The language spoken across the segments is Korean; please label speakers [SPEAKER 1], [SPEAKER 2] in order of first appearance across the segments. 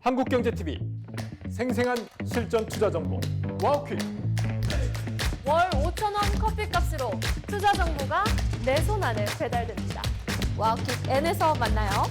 [SPEAKER 1] 한국경제TV 생생한 실전 투자 정보 와우퀵.
[SPEAKER 2] 월 5,000원 커피값으로 투자 정보가 내 손 안에 배달됩니다. 와우킥 N에서 만나요.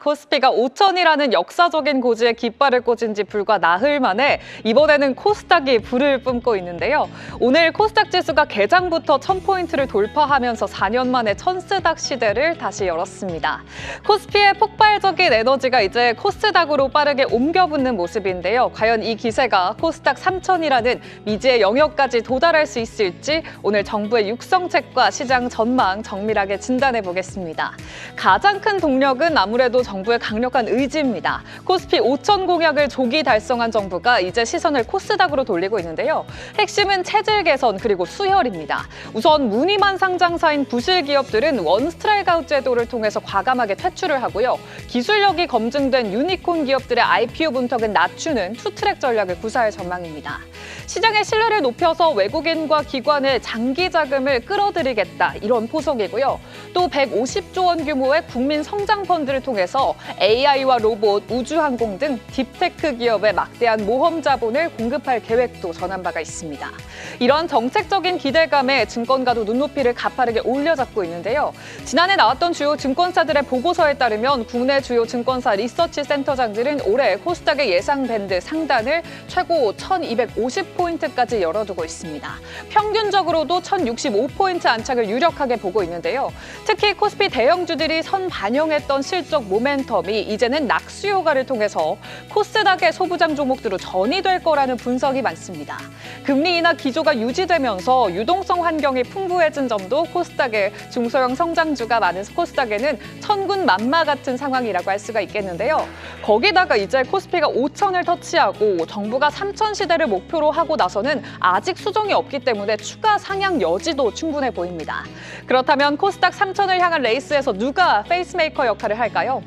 [SPEAKER 3] 코스피가 5천이라는 역사적인 고지에 깃발을 꽂은 지 불과 나흘 만에 이번에는 코스닥이 불을 뿜고 있는데요. 오늘 코스닥 지수가 개장부터 1000포인트를 돌파하면서 4년 만에 천스닥 시대를 다시 열었습니다. 코스피의 폭발적인 에너지가 이제 코스닥으로 빠르게 옮겨붙는 모습인데요. 과연 이 기세가 코스닥 3000이라는 미지의 영역까지 도달할 수 있을지 오늘 정부의 육성책과 시장 전망 정밀하게 진단해 보겠습니다. 가장 큰 동력은 아무래도 정부의 강력한 의지입니다. 코스피 5천 공약을 조기 달성한 정부가 이제 시선을 코스닥으로 돌리고 있는데요. 핵심은 체질 개선 그리고 수혈입니다. 우선 무늬만 상장사인 부실 기업들은 원 스트라이크 아웃 제도를 통해서 과감하게 퇴출을 하고요. 기술력이 검증된 유니콘 기업들의 IPO 분턱은 낮추는 투트랙 전략을 구사할 전망입니다. 시장의 신뢰를 높여서 외국인과 기관의 장기 자금을 끌어들이겠다 이런 포석이고요. 또 150조 원 규모의 국민 성장 펀드를 통해서 AI와 로봇, 우주항공 등 딥테크 기업에 막대한 모험 자본을 공급할 계획도 전한 바가 있습니다. 이런 정책적인 기대감에 증권가도 눈높이를 가파르게 올려잡고 있는데요. 지난해 나왔던 주요 증권사들의 보고서에 따르면 국내 주요 증권사 리서치 센터장들은 올해 코스닥의 예상 밴드 상단을 최고 1250포인트까지 열어두고 있습니다. 평균적으로도 1065포인트 안착을 유력하게 보고 있는데요. 특히 코스피 대형주들이 선 반영했던 실적 모멘텀이 이제는 낙수 효과를 통해서 코스닥의 소부장 종목들로 전이될 거라는 분석이 많습니다. 금리 인하 기조가 유지되면서 유동성 환경이 풍부해진 점도 코스닥의 중소형 성장주가 많은 코스닥에는 천군만마 같은 상황이라고 할 수가 있겠는데요. 거기다가 이제 코스피가 5천을 터치하고 정부가 3천 시대를 목표로 하고 나서는 아직 수정이 없기 때문에 추가 상향 여지도 충분해 보입니다. 그렇다면 코스닥 3천을 향한 레이스에서 누가 페이스메이커 역할을 할까요?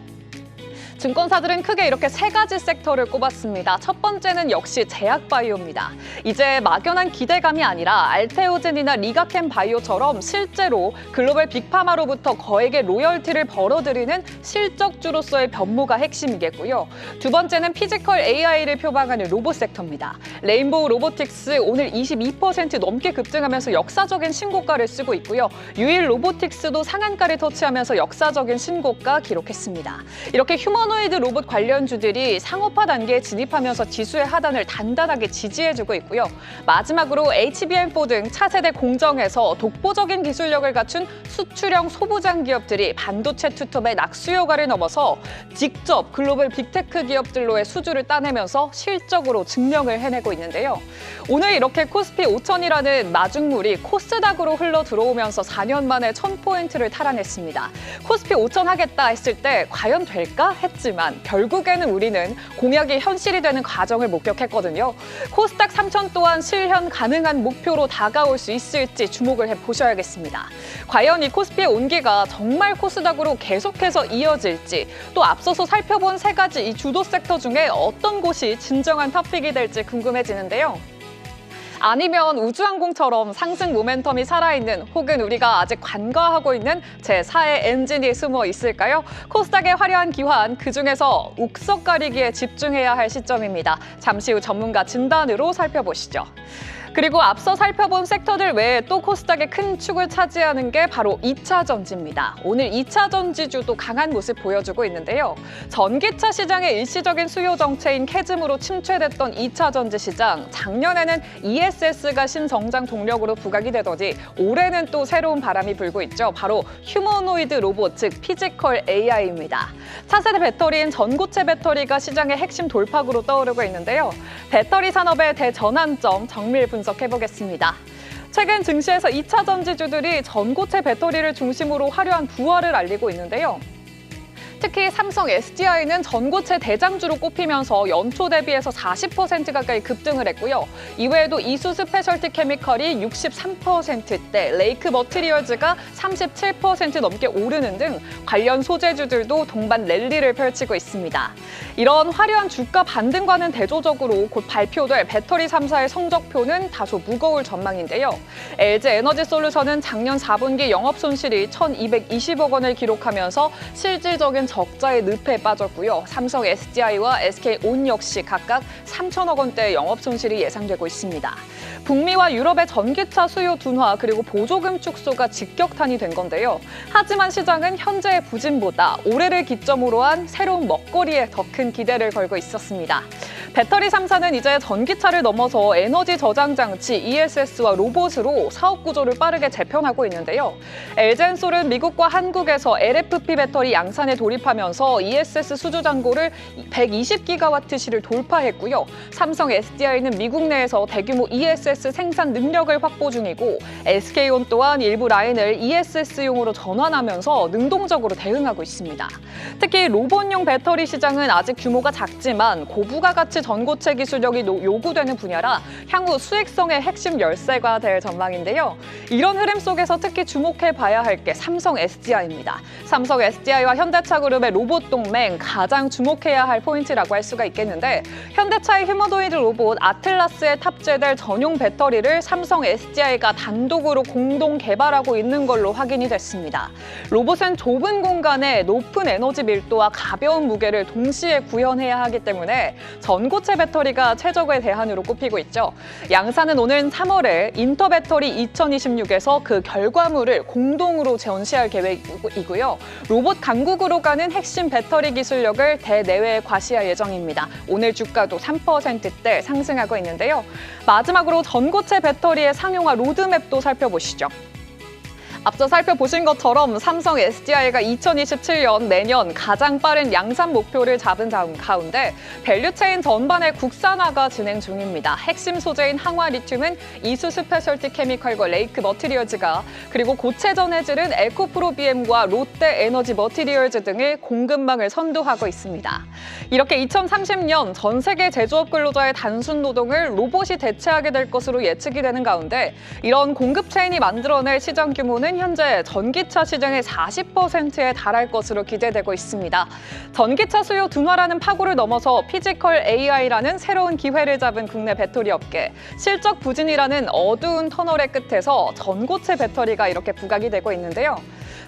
[SPEAKER 3] 증권사들은 크게 이렇게 세 가지 섹터를 꼽았습니다. 첫 번째는 역시 제약바이오입니다. 이제 막연한 기대감이 아니라 알테오젠이나 리가켄 바이오처럼 실제로 글로벌 빅파마로부터 거액의 로열티를 벌어들이는 실적주로서의 변모가 핵심이겠고요. 두 번째는 피지컬 AI를 표방하는 로봇 섹터입니다. 레인보우 로보틱스 오늘 22% 넘게 급등하면서 역사적인 신고가를 쓰고 있고요. 유일 로보틱스도 상한가를 터치하면서 역사적인 신고가 기록했습니다. 이렇게 휴머노이드 로봇 관련주들이 상업화 단계에 진입하면서 지수의 하단을 단단하게 지지해주고 있고요. 마지막으로 HBM4 등 차세대 공정에서 독보적인 기술력을 갖춘 수출형 소부장 기업들이 반도체 투톱의 낙수 효과를 넘어서 직접 글로벌 빅테크 기업들로의 수주를 따내면서 실적으로 증명을 해내고 있는데요. 오늘 이렇게 코스피 5천이라는 마중물이 코스닥으로 흘러 들어오면서 4년 만에 1000포인트를 탈환했습니다. 코스피 5천 하겠다 했을 때 과연 될까 했지만 결국에는 우리는 공약이 현실이 되는 과정을 목격했거든요. 코스닥 3천 또한 실현 가능한 목표로 다가올 수 있을지 주목을 해보셔야겠습니다. 과연 이 코스피의 온기가 정말 코스닥으로 계속해서 이어질지 또 앞서서 살펴본 세 가지 이 주도 섹터 중에 어떤 곳이 진정한 탑픽이 될지 궁금해지는데요. 아니면 우주항공처럼 상승 모멘텀이 살아있는 혹은 우리가 아직 관과하고 있는 제4의 엔진이 숨어 있을까요? 코스닥의 화려한 기환, 그중에서 옥석 가리기에 집중해야 할 시점입니다. 잠시 후 전문가 진단으로 살펴보시죠. 그리고 앞서 살펴본 섹터들 외에 또 코스닥의 큰 축을 차지하는 게 바로 2차 전지입니다. 오늘 2차 전지주도 강한 모습 보여주고 있는데요. 전기차 시장의 일시적인 수요 정체인 캐즘으로 침체됐던 2차 전지 시장, 작년에는 ESS가 신성장 동력으로 부각이 되더니 올해는 또 새로운 바람이 불고 있죠. 바로 휴머노이드 로봇, 즉 피지컬 AI입니다. 차세대 배터리인 전고체 배터리가 시장의 핵심 돌파구로 떠오르고 있는데요. 배터리 산업의 대전환점 정밀 분석해보겠습니다. 최근 증시에서 2차 전지주들이 전고체 배터리를 중심으로 화려한 부활을 알리고 있는데요. 특히 삼성 SDI는 전고체 대장주로 꼽히면서 연초 대비해서 40% 가까이 급등을 했고요. 이외에도 이수 스페셜티 케미컬이 63%대, 레이크 머티리얼즈가 37% 넘게 오르는 등 관련 소재주들도 동반 랠리를 펼치고 있습니다. 이런 화려한 주가 반등과는 대조적으로 곧 발표될 배터리 3사의 성적표는 다소 무거울 전망인데요. LG에너지솔루션은 작년 4분기 영업 손실이 1,220억 원을 기록하면서 실질적인 적자의 늪에 빠졌고요. 삼성 SDI와 SK온 역시 각각 3천억 원대의 영업 손실이 예상되고 있습니다. 북미와 유럽의 전기차 수요 둔화 그리고 보조금 축소가 직격탄이 된 건데요. 하지만 시장은 현재의 부진보다 올해를 기점으로 한 새로운 먹거리에 더 큰 기대를 걸고 있었습니다. 배터리 3사는 이제 전기차를 넘어서 에너지 저장 장치 ESS와 로봇으로 사업 구조를 빠르게 재편하고 있는데요. LG엔솔은 미국과 한국에서 LFP 배터리 양산에 돌입하면서 ESS 수주 잔고를 120기가와트시를 돌파했고요. 삼성 SDI는 미국 내에서 대규모 ESS 생산 능력을 확보 중이고 SK온 또한 일부 라인을 ESS용으로 전환하면서 능동적으로 대응하고 있습니다. 특히 로봇용 배터리 시장은 아직 규모가 작지만 고부가 가치 전고체 기술력이 요구되는 분야라 향후 수익성의 핵심 열쇠가 될 전망인데요. 이런 흐름 속에서 특히 주목해봐야 할 게 삼성 SDI입니다. 삼성 SDI와 현대차 그룹의 로봇 동맹 가장 주목해야 할 포인트라고 할 수가 있겠는데 현대차의 휴머노이드 로봇 아틀라스에 탑재될 전용 배터리를 삼성 SDI가 단독으로 공동 개발하고 있는 걸로 확인이 됐습니다. 로봇은 좁은 공간에 높은 에너지 밀도와 가벼운 무게를 동시에 구현해야 하기 때문에 전고체 배터리가 최적의 대안으로 꼽히고 있죠. 양사는 오는 3월에 인터배터리 2026에서 그 결과물을 공동으로 전시할 계획이고요. 로봇 강국으로 가는 핵심 배터리 기술력을 대내외에 과시할 예정입니다. 오늘 주가도 3%대 상승하고 있는데요. 마지막으로 전고체 배터리의 상용화 로드맵도 살펴보시죠. 앞서 살펴보신 것처럼 삼성 SDI가 2027년 내년 가장 빠른 양산 목표를 잡은 가운데 밸류체인 전반의 국산화가 진행 중입니다. 핵심 소재인 항화 리튬은 이수 스페셜티 케미컬과 레이크 머티리얼즈가 그리고 고체 전해질은 에코프로비엠과 롯데 에너지 머티리얼즈 등의 공급망을 선도하고 있습니다. 이렇게 2030년 전 세계 제조업 근로자의 단순 노동을 로봇이 대체하게 될 것으로 예측이 되는 가운데 이런 공급 체인이 만들어낼 시장 규모는 현재 전기차 시장의 40%에 달할 것으로 기대되고 있습니다. 전기차 수요 둔화라는 파고를 넘어서 피지컬 AI라는 새로운 기회를 잡은 국내 배터리 업계, 실적 부진이라는 어두운 터널의 끝에서 전고체 배터리가 이렇게 부각이 되고 있는데요.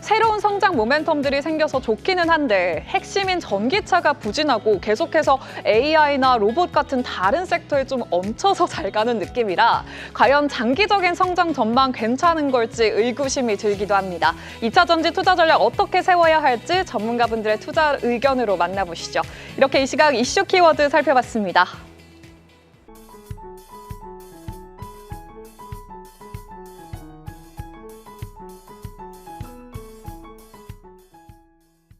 [SPEAKER 3] 새로운 성장 모멘텀들이 생겨서 좋기는 한데 핵심인 전기차가 부진하고 계속해서 AI나 로봇 같은 다른 섹터에 좀 얹혀서 잘 가는 느낌이라 과연 장기적인 성장 전망 괜찮은 걸지 의구심이 들기도 합니다. 2차 전지 투자 전략 어떻게 세워야 할지 전문가분들의 투자 의견으로 만나보시죠. 이렇게 이 시각 이슈 키워드 살펴봤습니다.